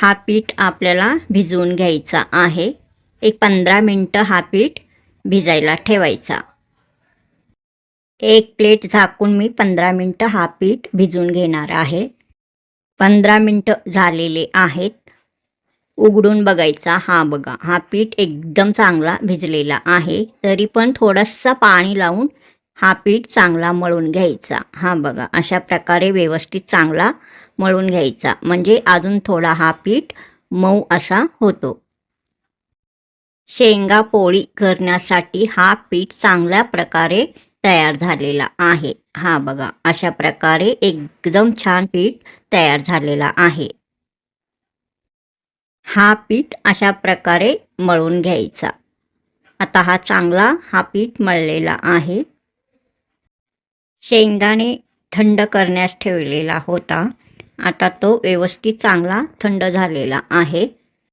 हा पीठ आपल्याला भिजवून घ्यायचा आहे। एक 15 मिनटं हा पीठ भिजायला ठेवायचा। एक प्लेट झाकून मी 15 मिनटं हा पीठ भिजवून घेणार आहे। 15 मिनटं झालेले आहेत। उघडून बघायचा। हा बघा, हा पीठ एकदम चांगला भिजलेला आहे। तरी पण थोडंसं पाणी लावून हा पीठ चांगला मळून घ्यायचा। हा बघा, अशा प्रकारे व्यवस्थित चांगला मळून घ्यायचा, म्हणजे अजून थोडा हा पीठ मऊ असा होतो। शेंगा पोळी करण्यासाठी हा पीठ चांगल्या प्रकारे तयार झालेला आहे। हा बघा, अशा प्रकारे एकदम छान पीठ तयार झालेला आहे। हा पीठ अशा प्रकारे मळून घ्यायचा। आता हा पीठ मळलेला आहे। शेंगदाणे थंड करण्यास ठेवलेला होता। आता तो व्यवस्थित चांगला थंड झालेला आहे।